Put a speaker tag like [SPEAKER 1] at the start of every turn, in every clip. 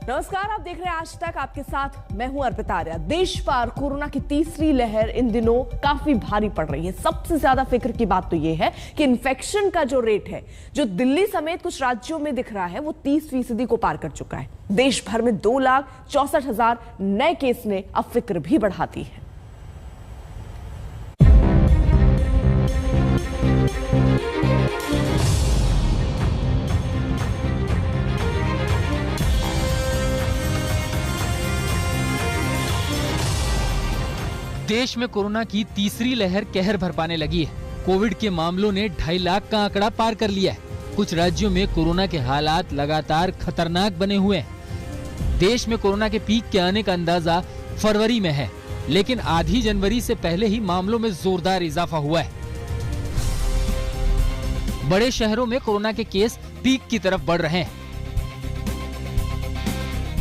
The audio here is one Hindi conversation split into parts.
[SPEAKER 1] नमस्कार, आप देख रहे हैं आज तक, आपके साथ मैं हूं अर्पिता आर्या। देश पर कोरोना की तीसरी लहर इन दिनों काफी भारी पड़ रही है। सबसे ज्यादा फिक्र की बात तो यह है कि इन्फेक्शन का जो रेट है, जो दिल्ली समेत कुछ राज्यों में दिख रहा है, वो 30% को पार कर चुका है। देश भर में 2,64,000 नए केस ने अब फिक्र भी बढ़ा दी है।
[SPEAKER 2] देश में कोरोना की तीसरी लहर कहर बरपाने लगी है। कोविड के मामलों ने 2.5 लाख का आंकड़ा पार कर लिया है। कुछ राज्यों में कोरोना के हालात लगातार खतरनाक बने हुए हैं। देश में कोरोना के पीक के आने का अंदाजा फरवरी में है, लेकिन आधी जनवरी से पहले ही मामलों में जोरदार इजाफा हुआ है। बड़े शहरों में कोरोना के केस पीक की तरफ बढ़ रहे हैं।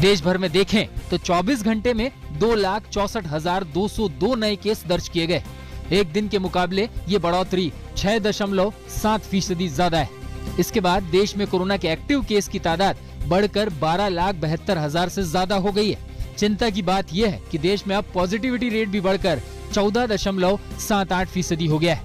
[SPEAKER 2] देश भर में देखें तो 24 घंटे में 2,64,202 नए केस दर्ज किए गए। एक दिन के मुकाबले ये बढ़ोतरी 6.7% ज्यादा है। इसके बाद देश में कोरोना के एक्टिव केस की तादाद बढ़कर 12,72,000 से ज्यादा हो गई है। चिंता की बात यह है कि देश में अब पॉजिटिविटी रेट भी बढ़कर 14.78% हो गया है।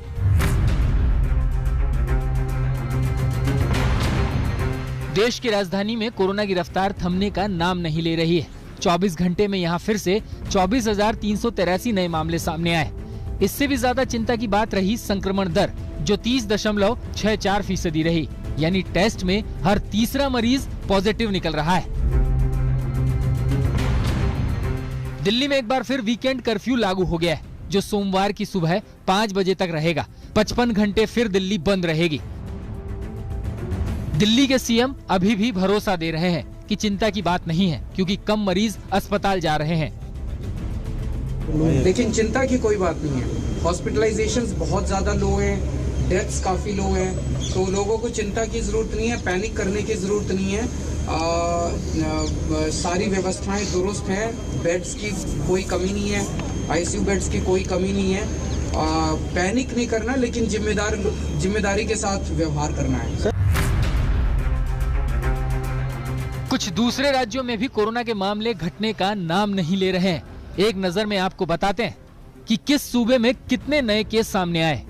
[SPEAKER 2] देश की राजधानी में कोरोना की रफ्तार थमने का नाम नहीं ले रही है। 24 घंटे में यहां फिर से 24,383 नए मामले सामने आए। इससे भी ज्यादा चिंता की बात रही संक्रमण दर, जो 30.64% रही, यानी टेस्ट में हर तीसरा मरीज पॉजिटिव निकल रहा है। दिल्ली में एक बार फिर वीकेंड कर्फ्यू लागू हो गया है, जो सोमवार की सुबह 5 बजे तक रहेगा। 55 घंटे फिर दिल्ली बंद रहेगी। दिल्ली के सीएम अभी भी भरोसा दे रहे हैं कि चिंता की बात नहीं है, क्योंकि कम मरीज अस्पताल जा रहे हैं।
[SPEAKER 3] लेकिन चिंता की कोई बात नहीं है। हॉस्पिटलाइजेशंस बहुत ज्यादा लो हैं, डेथ्स काफी लो हैं, तो लोगों को चिंता की जरूरत नहीं है, पैनिक करने की जरूरत नहीं है। सारी व्यवस्थाएं दुरुस्त हैं, बेड्स की कोई कमी नहीं है, आईसीयू बेड्स की कोई कमी नहीं है। पैनिक नहीं करना, लेकिन जिम्मेदारी के साथ व्यवहार करना है।
[SPEAKER 2] कुछ दूसरे राज्यों में भी कोरोना के मामले घटने का नाम नहीं ले रहे हैं। एक नजर में आपको बताते हैं कि किस सूबे में कितने नए केस सामने आए।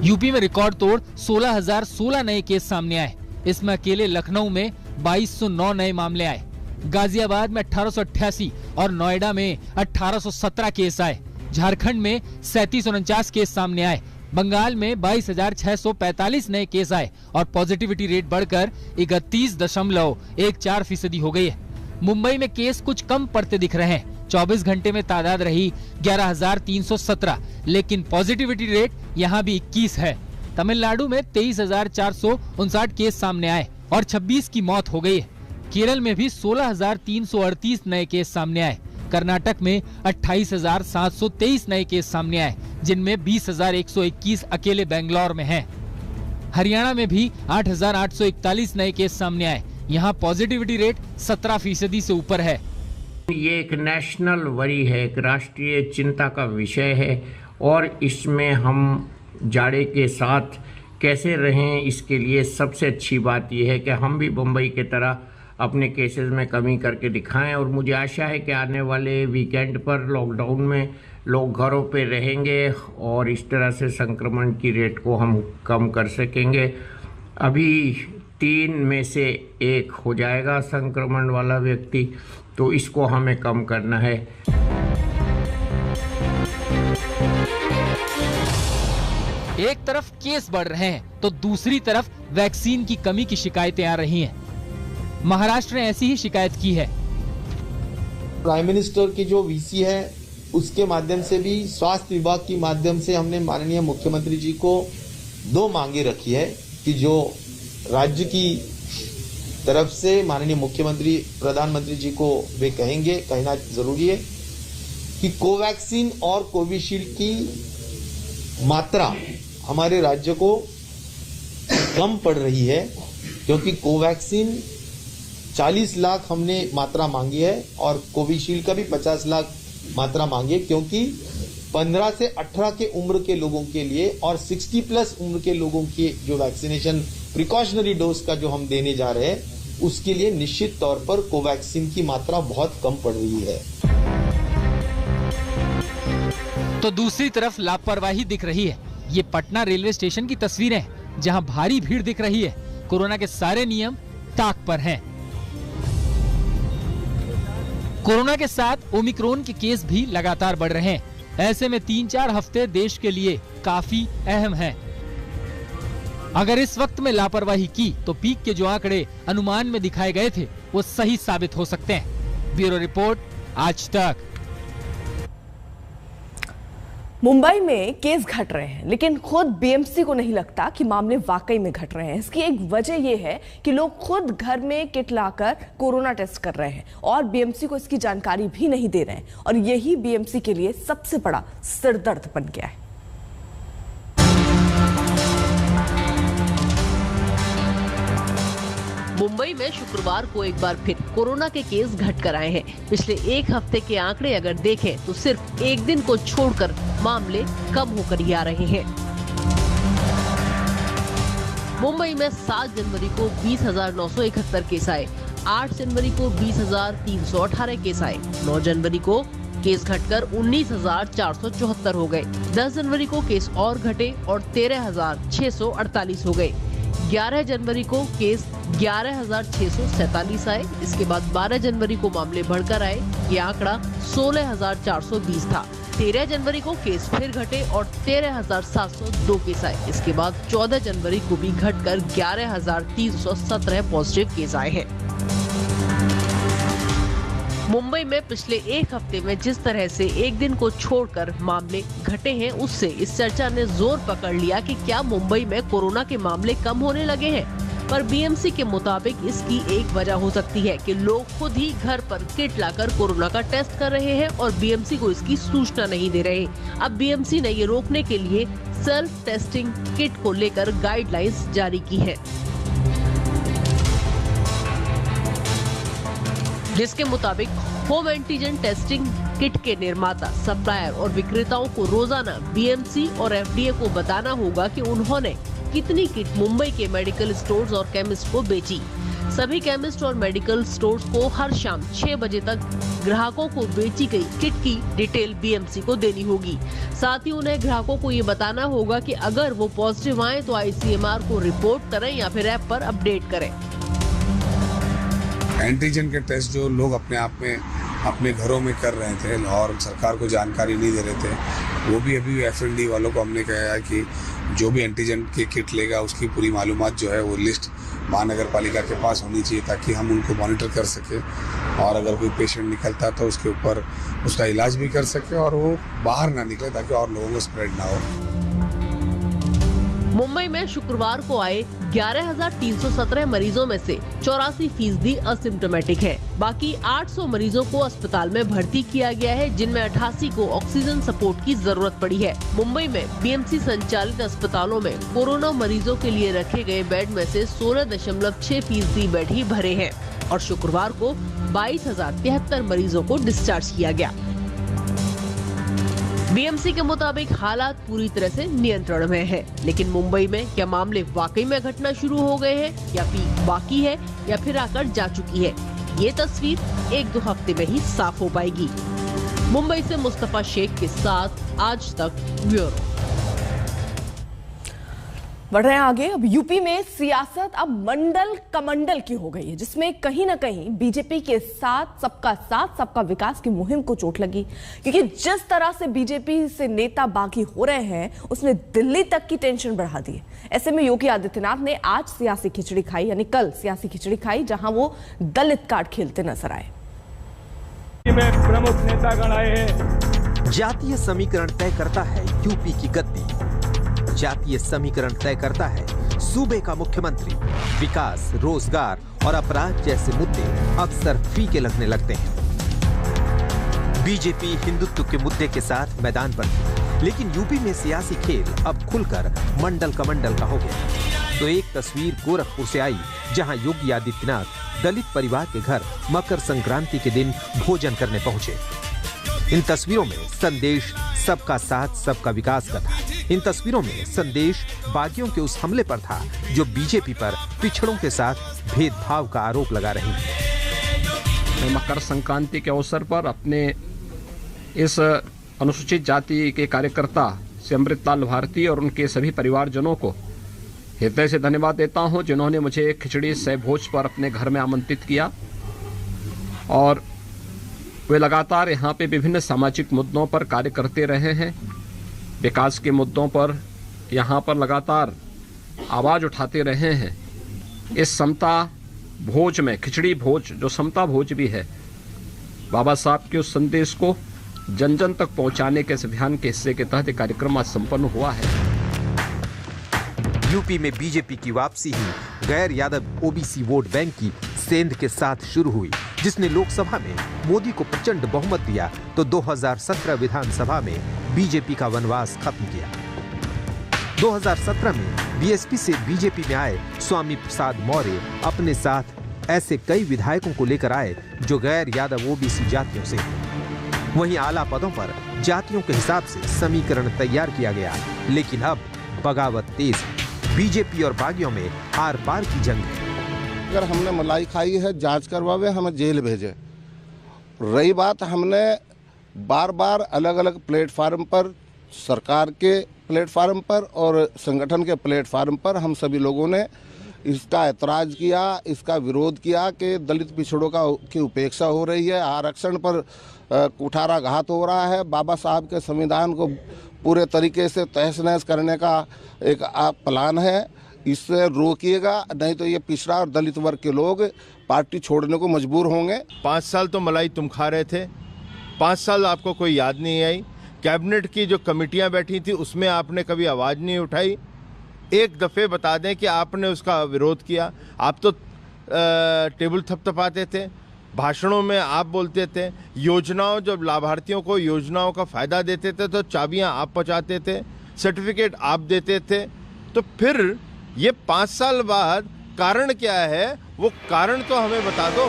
[SPEAKER 2] यूपी में रिकॉर्ड तोड़ 16,016 नए केस सामने आए। इसमें अकेले लखनऊ में 2,209 नए मामले आए। गाजियाबाद में 1,888 और नोएडा में 1,817 केस आए। झारखंड में 3,749 केस सामने आए। बंगाल में 22,645 नए केस आए और पॉजिटिविटी रेट बढ़कर 31.14% हो गई है। मुंबई में केस कुछ कम पड़ते दिख रहे हैं। 24 घंटे में तादाद रही 11,317, लेकिन पॉजिटिविटी रेट यहाँ भी 21 है। तमिलनाडु में 23,459 केस सामने आए और 26 की मौत हो गई है। केरल में भी 16,338 नए केस सामने आए। कर्नाटक में 28,723 नए केस सामने आए, जिनमें 20,121 अकेले बेंगलोर में हैं। हरियाणा में भी 8,841 नए केस सामने आए। यहाँ पॉजिटिविटी रेट 17% से ऊपर है।
[SPEAKER 4] ये एक नेशनल वरी है, एक राष्ट्रीय चिंता का विषय है, और इसमें हम जाड़े के साथ कैसे रहें, इसके लिए सबसे अच्छी बात यह है कि हम भी मुंबई की तरह अपने केसेस में कमी करके दिखाएं। और मुझे आशा है कि आने वाले वीकेंड पर लॉकडाउन में लोग घरों पे रहेंगे और इस तरह से संक्रमण की रेट को हम कम कर सकेंगे। अभी 3 में से 1 हो जाएगा संक्रमण वाला व्यक्ति, तो इसको हमें कम करना है।
[SPEAKER 2] एक तरफ केस बढ़ रहे हैं तो दूसरी तरफ वैक्सीन की कमी की शिकायतें आ रही हैं। महाराष्ट्र ने ऐसी ही शिकायत की है।
[SPEAKER 5] प्राइम मिनिस्टर की जो वीसी है, उसके माध्यम से भी स्वास्थ्य विभाग के माध्यम से हमने माननीय मुख्यमंत्री जी को 2 मांगे रखी है कि जो राज्य की तरफ से माननीय मुख्यमंत्री प्रधानमंत्री जी को वे कहेंगे, कहना जरूरी है कि कोवैक्सीन और कोविशील्ड की मात्रा हमारे राज्य को कम पड़ रही है, क्योंकि कोवैक्सीन 40 लाख हमने मात्रा मांगी है और कोविशील्ड का भी 50 लाख मात्रा मांगी है, क्योंकि 15 से 18 के उम्र के लोगों के लिए और 60 प्लस उम्र के लोगों की जो वैक्सीनेशन प्रिकॉशनरी डोज का जो हम देने जा रहे हैं, उसके लिए निश्चित तौर पर कोवैक्सीन की मात्रा बहुत कम पड़ रही है।
[SPEAKER 2] तो दूसरी तरफ लापरवाही दिख रही है। ये पटना रेलवे स्टेशन की तस्वीरें हैं, जहां भारी भीड़ दिख रही है। कोरोना के सारे नियम ताक पर हैं। कोरोना के साथ ओमिक्रॉन के केस भी लगातार बढ़ रहे हैं। ऐसे में 3-4 हफ्ते देश के लिए काफी अहम हैं। अगर इस वक्त में लापरवाही की तो पीक के जो आंकड़े अनुमान में दिखाए गए थे वो सही साबित हो सकते हैं। ब्यूरो रिपोर्ट, आज तक।
[SPEAKER 1] मुंबई में केस घट रहे हैं, लेकिन खुद बीएमसी को नहीं लगता कि मामले वाकई में घट रहे हैं। इसकी एक वजह यह है कि लोग खुद घर में किट लाकर कोरोना टेस्ट कर रहे हैं और बीएमसी को इसकी जानकारी भी नहीं दे रहे हैं, और यही बीएमसी के लिए सबसे बड़ा सिरदर्द बन गया है।
[SPEAKER 6] मुंबई में शुक्रवार को एक बार फिर कोरोना के केस घट कर आए हैं। पिछले एक हफ्ते के आंकड़े अगर देखें तो सिर्फ एक दिन को छोड़कर मामले कम होकर ही आ रहे हैं। मुंबई में 7 जनवरी को 20,971 केस आए, 8 जनवरी को 20,318 केस आए, 9 जनवरी को केस घटकर 19,474 हो गए, 10 जनवरी को केस और घटे और 13,648 हो गए, 11 जनवरी को केस 11,647 आए। इसके बाद 12 जनवरी को मामले बढ़कर आए, ये आंकड़ा 16,420 था। 13 जनवरी को केस फिर घटे और 13,702 केस आए। इसके बाद 14 जनवरी को भी घटकर 11,317 पॉजिटिव केस आए हैं। मुंबई में पिछले एक हफ्ते में जिस तरह से एक दिन को छोड़कर मामले घटे हैं, उससे इस चर्चा ने जोर पकड़ लिया कि क्या मुंबई में कोरोना के मामले कम होने लगे हैं। पर बीएमसी के मुताबिक इसकी एक वजह हो सकती है कि लोग खुद ही घर पर किट लाकर कोरोना का टेस्ट कर रहे हैं और बीएमसी को इसकी सूचना नहीं दे रहे। अब बीएमसी ने ये रोकने के लिए सेल्फ टेस्टिंग किट को लेकर गाइडलाइंस जारी की है, जिसके मुताबिक होम एंटीजन टेस्टिंग किट के निर्माता, सप्लायर और विक्रेताओं को रोजाना बीएमसी और एफडीए को बताना होगा कि उन्होंने कितनी किट मुंबई के मेडिकल स्टोर्स और केमिस्ट को बेची। सभी केमिस्ट और मेडिकल स्टोर्स को हर शाम 6 बजे तक ग्राहकों को बेची गई किट की डिटेल बीएमसी को देनी होगी। साथ ही उन्हें ग्राहकों को ये बताना होगा कि अगर वो पॉजिटिव आए तो आईसीएमआर को रिपोर्ट करें या फिर ऐप पर अपडेट करें।
[SPEAKER 7] एंटीजन के टेस्ट जो लोग अपने आप में अपने घरों में कर रहे थे और सरकार को जानकारी नहीं दे रहे थे, वो भी अभी एफएनडी वालों को हमने कहा है कि जो भी एंटीजन की किट लेगा उसकी पूरी मालूमात जो है वो लिस्ट महानगर पालिका के पास होनी चाहिए, ताकि हम उनको मॉनिटर कर सके और अगर कोई पेशेंट निकलता तो उसके ऊपर उसका इलाज भी कर सके और वो बाहर ना निकले ताकि और लोगों को स्प्रेड ना हो।
[SPEAKER 6] मुंबई में शुक्रवार को आए 11,317 मरीजों में से 84% असिम्प्टोमेटिक है। बाकी 800 मरीजों को अस्पताल में भर्ती किया गया है, जिनमें 88 को ऑक्सीजन सपोर्ट की जरूरत पड़ी है। मुंबई में बीएमसी संचालित अस्पतालों में कोरोना मरीजों के लिए रखे गए बेड में से 16.6% बेड ही भरे हैं और शुक्रवार को 22,073 मरीजों को डिस्चार्ज किया गया। बीएमसी के मुताबिक हालात पूरी तरह से नियंत्रण में है, लेकिन मुंबई में क्या मामले वाकई में घटना शुरू हो गए हैं या पीक बाकी है या फिर आकर जा चुकी है, ये तस्वीर 1-2 हफ्ते में ही साफ हो पाएगी। मुंबई से मुस्तफा शेख के साथ आज तक ब्यूरो।
[SPEAKER 1] बढ़ रहे हैं आगे। अब यूपी में सियासत अब मंडल कमंडल की हो गई है, जिसमें कहीं ना कहीं बीजेपी के साथ सबका विकास की मुहिम को चोट लगी, क्योंकि जिस तरह से बीजेपी से नेता बागी हो रहे हैं उसने दिल्ली तक की टेंशन बढ़ा दी है। ऐसे में योगी आदित्यनाथ ने आज सियासी खिचड़ी खाई, यानी कल सियासी खिचड़ी खाई, जहां वो दलित कार्ड खेलते नजर आए।
[SPEAKER 8] प्रमुख नेतागण आए हैं।
[SPEAKER 9] जातीय समीकरण तय करता है यूपी की गद्दी, जातीय समीकरण तय करता है सूबे का मुख्यमंत्री। विकास, रोजगार और अपराध जैसे मुद्दे अक्सर फीके लगने लगते हैं। बीजेपी हिंदुत्व के मुद्दे के साथ मैदान पर थी, लेकिन यूपी में सियासी खेल अब खुलकर मंडल कमंडल का हो गया। तो एक तस्वीर गोरखपुर से आई, जहां योगी आदित्यनाथ दलित परिवार के घर मकर संक्रांति के दिन भोजन करने पहुंचे। इन तस्वीरों में संदेश सबका साथ सबका विकास का था। इन तस्वीरों में संदेश बागियों के उस हमले पर था जो बीजेपी पर पिछड़ों के साथ भेदभाव का आरोप लगा रही हैं।
[SPEAKER 10] मकर संक्रांति के अवसर पर अपने इस अनुसूचित जाति के कार्यकर्ता से अमृतलाल भारती और उनके सभी परिवारजनों को हृदय से धन्यवाद देता हूं, जिन्होंने मुझे खिचड़ी सह भोज पर अपने घर में आमंत्रित किया और वे लगातार यहाँ पे विभिन्न सामाजिक मुद्दों पर कार्य करते रहे हैं। विकास के मुद्दों पर यहाँ पर लगातार आवाज़ उठाते रहे हैं। इस समता भोज में खिचड़ी भोज जो समता भोज भी है, बाबा साहब के उस संदेश को जन जन तक पहुंचाने के इस अभियान के हिस्से के तहत कार्यक्रम आज संपन्न हुआ है।
[SPEAKER 9] यूपी में बीजेपी की वापसी ही गैर यादव ओबीसी वोट बैंक की सेंध के साथ शुरू हुई, जिसने लोकसभा में मोदी को प्रचंड बहुमत दिया तो 2017 विधानसभा में बीजेपी का वनवास खत्म किया। 2017 में बीएसपी से बीजेपी में आए स्वामी प्रसाद मौर्य अपने साथ ऐसे कई विधायकों को लेकर आए जो गैर यादव ओबीसी जातियों से हैं। वहीं आला पदों पर जातियों के हिसाब से समीकरण तैयार किया गया, लेकिन अब बगावत तेज है। बीजेपी और बागियों में आर पार की जंग है।
[SPEAKER 11] अगर हमने मलाई खाई है जांच करवावे, हमें जेल भेजे। रही बात, हमने बार बार अलग अलग प्लेटफार्म पर, सरकार के प्लेटफार्म पर और संगठन के प्लेटफार्म पर हम सभी लोगों ने इसका ऐतराज किया, इसका विरोध किया कि दलित पिछड़ों की उपेक्षा हो रही है, आरक्षण पर कुठाराघात हो रहा है। बाबा साहब के संविधान को पूरे तरीके से तहस नहस करने का एक प्लान है, इससे रोकिएगा, नहीं तो ये पिछड़ा और दलित वर्ग के लोग पार्टी छोड़ने को मजबूर होंगे।
[SPEAKER 12] 5 साल तो मलाई तुम खा रहे थे, 5 साल आपको कोई याद नहीं आई। कैबिनेट की जो कमेटियां बैठी थी उसमें आपने कभी आवाज़ नहीं उठाई। एक दफ़े बता दें कि आपने उसका विरोध किया। आप तो टेबल थपथपाते थे, भाषणों में आप बोलते थे, योजनाओं जब लाभार्थियों को योजनाओं का फ़ायदा देते थे तो चाबियां आप पहुंचाते थे, सर्टिफिकेट आप देते थे। तो फिर ये 5 साल बाद कारण क्या है, वो कारण तो हमें बता दो।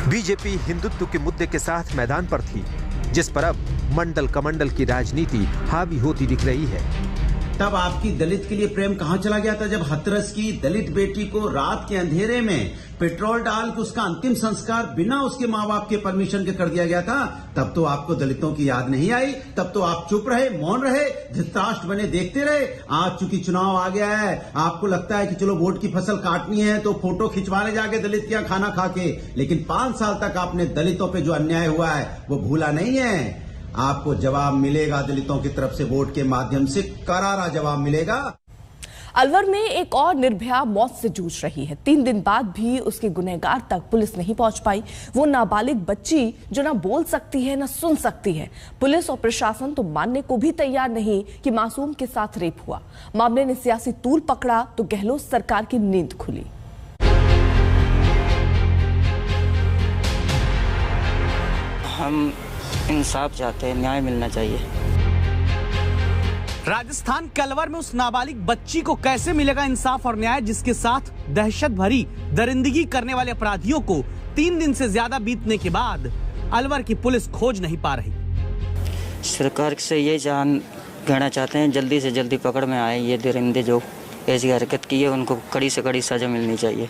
[SPEAKER 9] बीजेपी हिंदुत्व के मुद्दे के साथ मैदान पर थी, जिस पर अब मंडल कमंडल की राजनीति हावी होती दिख रही है।
[SPEAKER 13] तब आपकी दलित के लिए प्रेम कहां चला गया था, जब हाथरस की दलित बेटी को रात के अंधेरे में पेट्रोल डाल के उसका अंतिम संस्कार बिना उसके माँ बाप के परमिशन के कर दिया गया था। तब तो आपको दलितों की याद नहीं आई, तब तो आप चुप रहे, मौन रहे, धृतराष्ट्र बने देखते रहे। आज चूंकि चुनाव आ गया है, आपको लगता है कि चलो वोट की फसल काटनी है तो फोटो खिंचवाने जाके दलित क्या खाना खा के, लेकिन 5 साल तक आपने दलितों पे जो अन्याय हुआ है वो भूला नहीं है। आपको जवाब मिलेगा, दलितों की तरफ से वोट के माध्यम से करारा जवाब मिलेगा।
[SPEAKER 1] अलवर में एक और निर्भया मौत से जूझ रही है। 3 दिन बाद भी उसके गुनहगार तक पुलिस नहीं पहुंच पाई। वो नाबालिग बच्ची जो ना बोल सकती है ना सुन सकती है। पुलिस और प्रशासन तो मानने को भी तैयार नहीं कि मासूम के साथ रेप हुआ। मामले ने सियासी तूल पकड़ा तो गहलोत सरकार की नींद खुली।
[SPEAKER 14] हम इंसाफ चाहते हैं, न्याय मिलना चाहिए।
[SPEAKER 15] राजस्थान के अलवर में उस नाबालिग बच्ची को कैसे मिलेगा इंसाफ और न्याय, जिसके साथ दहशत भरी दरिंदगी करने वाले अपराधियों को 3 दिन से ज्यादा बीतने के बाद अलवर की पुलिस खोज नहीं पा रही।
[SPEAKER 14] सरकार से ये कहना चाहते हैं, जल्दी से जल्दी पकड़ में आए ये दरिंदे जो ऐसी हरकत की है, उनको कड़ी से कड़ी सजा मिलनी चाहिए।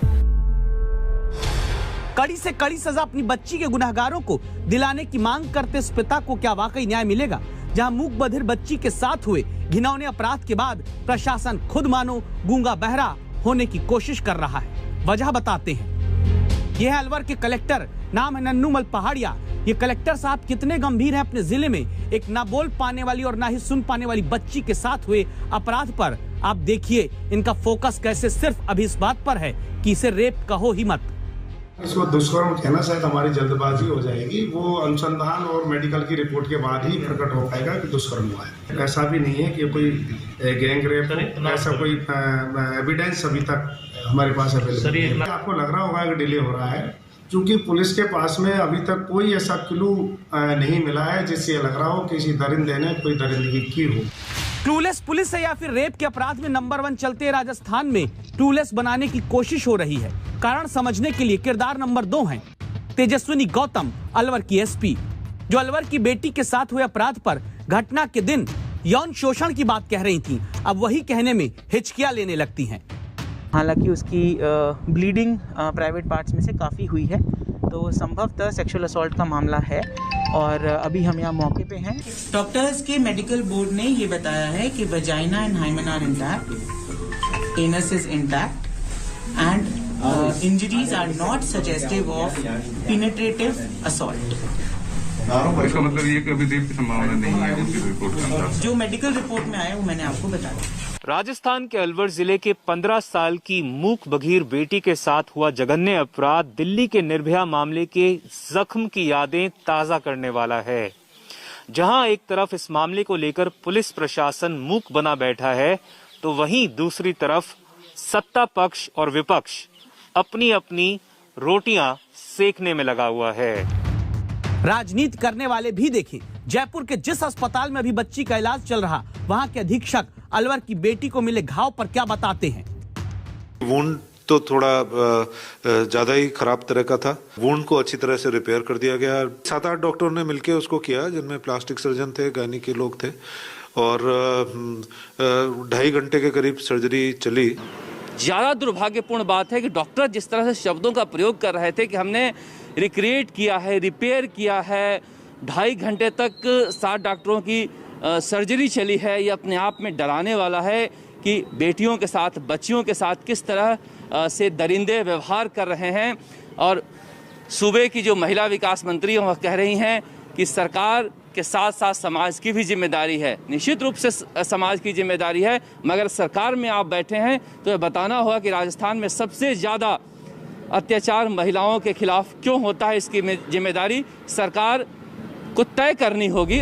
[SPEAKER 15] कड़ी से कड़ी सजा अपनी बच्ची के गुनहगारों को दिलाने की मांग करते इस पिता को क्या वाकई न्याय मिलेगा, जहां मूक बधिर बच्ची के साथ हुए घिनौने अपराध के बाद प्रशासन खुद मानो गूंगा बहरा होने की कोशिश कर रहा है। वजह बताते हैं। यह है अलवर के कलेक्टर, नाम है नन्नूमल पहाड़िया। ये कलेक्टर साहब कितने गंभीर हैं अपने जिले में एक ना बोल पाने वाली और ना ही सुन पाने वाली बच्ची के साथ हुए अपराध पर। आप देखिए इनका फोकस कैसे सिर्फ अभी इस बात पर है कि इसे रेप कहो ही मत।
[SPEAKER 16] इसको दुष्कर्म कहना शायद हमारी जल्दबाजी हो जाएगी। वो अनुसंधान और मेडिकल की रिपोर्ट के बाद ही प्रकट हो पाएगा कि दुष्कर्म हुआ है। ऐसा भी नहीं है कि कोई गैंग रेप, ऐसा कोई एविडेंस अभी तक हमारे पास अवेलेबल है। आपको लग रहा होगा कि डिले हो रहा है, क्योंकि पुलिस के पास में अभी तक कोई ऐसा क्लू नहीं मिला है जिससे लग रहा हो कि किसी दरिंदे ने कोई दरिंदगी की हो।
[SPEAKER 15] क्लूलेस पुलिस है या फिर रेप के अपराध में नंबर 1 चलते राजस्थान में क्लूलेस बनाने की कोशिश हो रही है। कारण समझने के लिए किरदार नंबर 2 हैं तेजस्विनी गौतम, अलवर की एसपी, जो अलवर की बेटी के साथ हुए अपराध पर घटना के दिन यौन शोषण की बात कह रही थी, अब वही कहने में हिचकियां लेने लगती हैं।
[SPEAKER 17] हालांकि उसकी ब्लीडिंग प्राइवेट पार्ट्स में से काफ़ी हुई है, तो संभवतः सेक्सुअल असॉल्ट का मामला है और अभी हम यहाँ मौके पे हैं। डॉक्टर्स के मेडिकल बोर्ड ने ये बताया है कि vagina and hymen are intact, anus is intact and injuries are not suggestive of penetrative assault.
[SPEAKER 18] इसका मतलब ये कि अभी रेप की संभावना नहीं है जिनकी रिपोर्ट के अनुसार।
[SPEAKER 17] जो मेडिकल रिपोर्ट में आया वो मैंने आपको बताया।
[SPEAKER 19] राजस्थान के अलवर जिले के 15 साल की मूक बधिर बेटी के साथ हुआ जघन्य अपराध दिल्ली के निर्भया मामले के जख्म की यादें ताजा करने वाला है। जहां एक तरफ इस मामले को लेकर पुलिस प्रशासन मूक बना बैठा है, तो वहीं दूसरी तरफ सत्ता पक्ष और विपक्ष अपनी अपनी रोटियां सेकने में लगा हुआ है।
[SPEAKER 15] राजनीति करने वाले भी देखें, जयपुर के जिस अस्पताल में अभी बच्ची का इलाज चल रहा, वहां के अधीक्षक अलवर की बेटी को मिले घाव पर क्या बताते हैं।
[SPEAKER 20] वुंड तो थोड़ा ज्यादा ही खराब तरह का था। वुंड को अच्छी तरह से रिपेयर कर दिया गया। 7-8 डॉक्टरों ने मिलकर उसको किया, जिनमें प्लास्टिक सर्जन थे, गायनी के लोग थे, और 2.5 घंटे के करीब सर्जरी चली।
[SPEAKER 21] ज्यादा दुर्भाग्यपूर्ण बात है कि डॉक्टर जिस तरह से शब्दों का प्रयोग कर रहे थे कि हमने रिक्रिएट किया है, रिपेयर किया है, 2.5 घंटे तक 7 डॉक्टरों की सर्जरी चली है, ये अपने आप में डराने वाला है कि बेटियों के साथ, बच्चियों के साथ किस तरह से दरिंदे व्यवहार कर रहे हैं। और सूबे की जो महिला विकास मंत्री हैं वह कह रही हैं कि सरकार के साथ साथ समाज की भी जिम्मेदारी है। निश्चित रूप से समाज की जिम्मेदारी है, मगर सरकार में आप बैठे हैं तो ये बताना होगा कि राजस्थान में सबसे ज़्यादा अत्याचार महिलाओं के खिलाफ क्यों होता है, इसकी जिम्मेदारी सरकार को तय करनी होगी।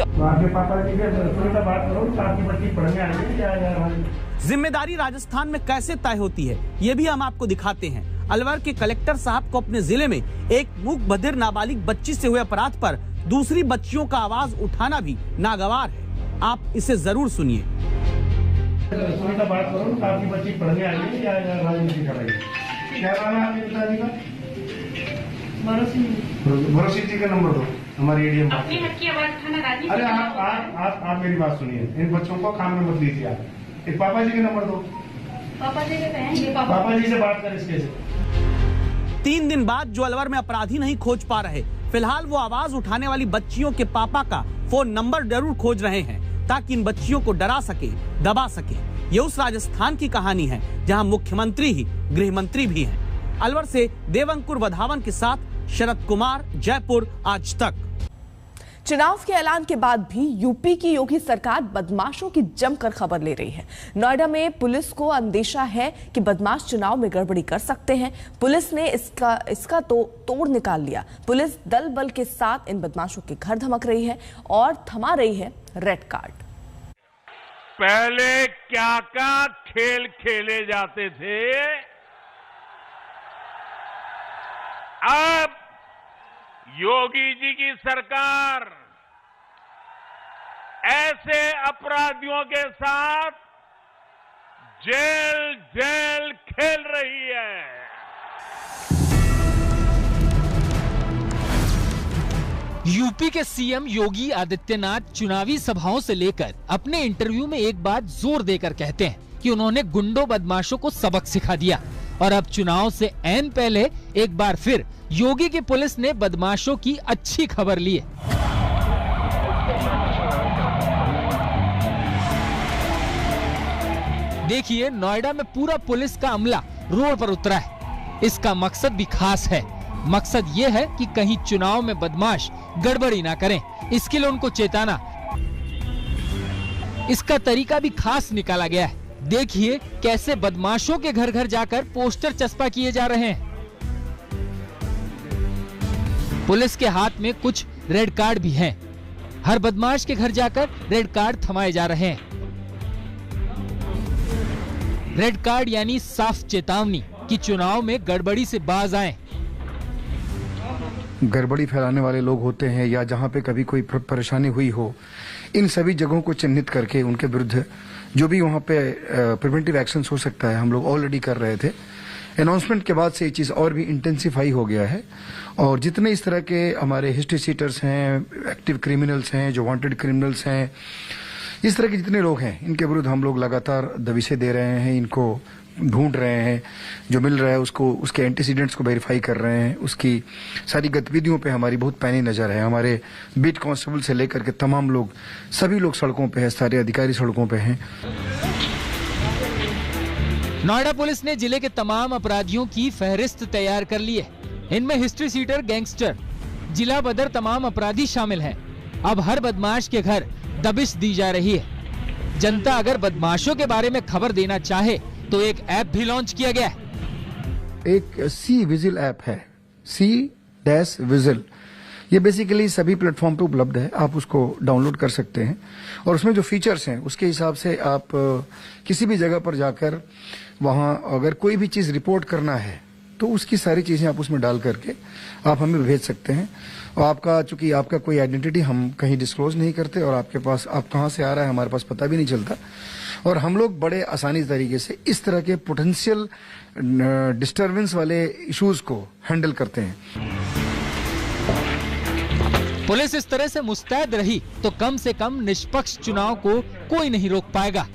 [SPEAKER 15] जिम्मेदारी राजस्थान में कैसे तय होती है, ये भी हम आपको दिखाते हैं। अलवर के कलेक्टर साहब को अपने जिले में एक मूक बधिर नाबालिग बच्ची से हुए अपराध पर दूसरी बच्चियों का आवाज उठाना भी नागवार है। आप इसे जरूर सुनिए।
[SPEAKER 16] बात करो, आपकी बच्ची पढ़ने आई है या राजनीति कर रही है? क्या नाम है आपके पिताजी का? भरोसी जी का नंबर दो, हमारी एडीएम। अरे आप मेरी बात सुनिए, इन बच्चों को काम में मत लीजिए। आप एक पापा जी का नंबर दो, पापा जी से बात करें इसके से।
[SPEAKER 15] 3 दिन बाद जो अलवर में अपराधी नहीं खोज पा रहे, फिलहाल वो आवाज उठाने वाली बच्चियों के पापा का फोन नंबर जरूर खोज रहे हैं, ताकि इन बच्चियों को डरा सके, दबा सके। ये उस राजस्थान की कहानी है जहां मुख्यमंत्री ही गृह मंत्री भी हैं। अलवर से देवंकुर वधावन के साथ शरद कुमार, जयपुर आज तक।
[SPEAKER 1] चुनाव के ऐलान के बाद भी यूपी की योगी सरकार बदमाशों की जमकर खबर ले रही है। नोएडा में पुलिस को अंदेशा है कि बदमाश चुनाव में गड़बड़ी कर सकते हैं। पुलिस ने इसका तो तोड़ निकाल लिया। पुलिस दल बल के साथ इन बदमाशों के घर धमक रही है और थमा रही है रेड कार्ड।
[SPEAKER 22] पहले क्या क्या खेल खेले जाते थे, अब योगी जी की सरकार ऐसे अपराधियों के साथ जेल जेल खेल रही है।
[SPEAKER 2] यूपी के सीएम योगी आदित्यनाथ चुनावी सभाओं से लेकर अपने इंटरव्यू में एक बात जोर देकर कहते हैं कि उन्होंने गुंडों बदमाशों को सबक सिखा दिया। और अब चुनाव से ऐन पहले एक बार फिर योगी की पुलिस ने बदमाशों की अच्छी खबर ली है। देखिए, नोएडा में पूरा पुलिस का अमला रोड पर उतरा है। इसका मकसद भी खास है। मकसद ये है कि कहीं चुनाव में बदमाश गड़बड़ी ना करें, इसके लिए उनको चेताना। इसका तरीका भी खास निकाला गया है। देखिए कैसे बदमाशों के घर घर जाकर पोस्टर चस्पा किए जा रहे हैं। पुलिस के हाथ में कुछ रेड कार्ड भी हैं। हर बदमाश के घर जाकर रेड कार्ड थमाए जा रहे हैं। रेड कार्ड यानी साफ चेतावनी कि चुनाव में गड़बड़ी से बाज आएं।
[SPEAKER 23] गड़बड़ी फैलाने वाले लोग होते हैं या जहां पे कभी कोई परेशानी हुई हो, इन सभी जगहों को चिन्हित करके उनके विरुद्ध जो भी वहां पे प्रिवेंटिव एक्शंस हो सकता है, हम लोग ऑलरेडी कर रहे थे। अनाउंसमेंट के बाद से ये चीज और भी इंटेंसिफाई हो गया है और जितने इस तरह के हमारे हिस्ट्री सीटर्स हैं, एक्टिव क्रिमिनल्स हैं, जो वांटेड क्रिमिनल्स हैं, इस तरह के जितने लोग हैं, इनके विरुद्ध हम लोग लगातार दबिशें दे रहे हैं, इनको ढूंढ रहे हैं, जो मिल रहा है उसको, उसके एंटीसीडेंट्स को वेरीफाई कर रहे हैं। उसकी सारी गतिविधियों पे हमारी बहुत पैनी नजर है। हमारे बीट कांस्टेबल से लेकर के तमाम लोग, सभी लोग सड़कों पे हैं, सारे अधिकारी सड़कों पे हैं।
[SPEAKER 2] नोएडा पुलिस ने जिले के तमाम अपराधियों की फहरिस्त तैयार कर ली है। इनमें हिस्ट्री सीटर, गैंगस्टर, जिला बदर तमाम अपराधी शामिल हैं। अब हर बदमाश के घर दबिश दी जा रही है। जनता अगर बदमाशों के बारे में खबर देना चाहे तो एक ऐप भी लॉन्च किया गया है।
[SPEAKER 23] एक सी विजिल ऐप है, C-Visil। ये बेसिकली सभी प्लेटफॉर्म पे उपलब्ध है, आप उसको डाउनलोड कर सकते हैं और उसमें जो फीचर्स हैं उसके हिसाब से आप किसी भी जगह पर जाकर वहां अगर कोई भी चीज रिपोर्ट करना है तो उसकी सारी चीजें आप उसमें डाल करके आप हमें भेज सकते हैं। और आपका, चूंकि आपका कोई आइडेंटिटी हम कहीं डिस्क्लोज नहीं करते और आपके पास आप कहां से आ रहा है हमारे पास पता भी नहीं चलता, और हम लोग बड़े आसानी तरीके से इस तरह के पोटेंशियल डिस्टर्बेंस वाले इश्यूज को हैंडल करते हैं।
[SPEAKER 2] पुलिस इस तरह से मुस्तैद रही तो कम से कम निष्पक्ष चुनाव को कोई नहीं रोक पाएगा।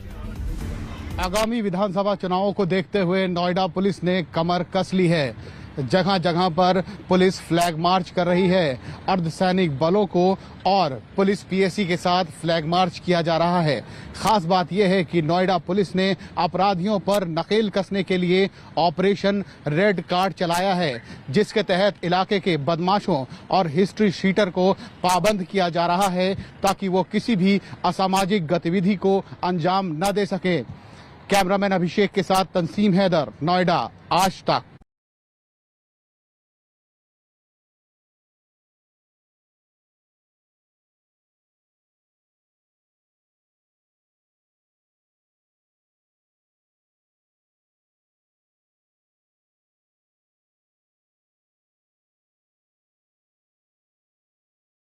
[SPEAKER 3] आगामी विधानसभा चुनावों को देखते हुए नोएडा पुलिस ने कमर कस ली है। जगह जगह पर पुलिस फ्लैग मार्च कर रही है। अर्धसैनिक बलों को और पुलिस पीएसी के साथ फ्लैग मार्च किया जा रहा है। खास बात यह है कि नोएडा पुलिस ने अपराधियों पर नकेल कसने के लिए ऑपरेशन रेड कार्ड चलाया है, जिसके तहत इलाके के बदमाशों और हिस्ट्री शीटर को पाबंद किया जा रहा है ताकि वो किसी भी असामाजिक गतिविधि को अंजाम न दे सके। कैमरामैन अभिषेक के साथ तंसीम हैदर, नोएडा, आज तक।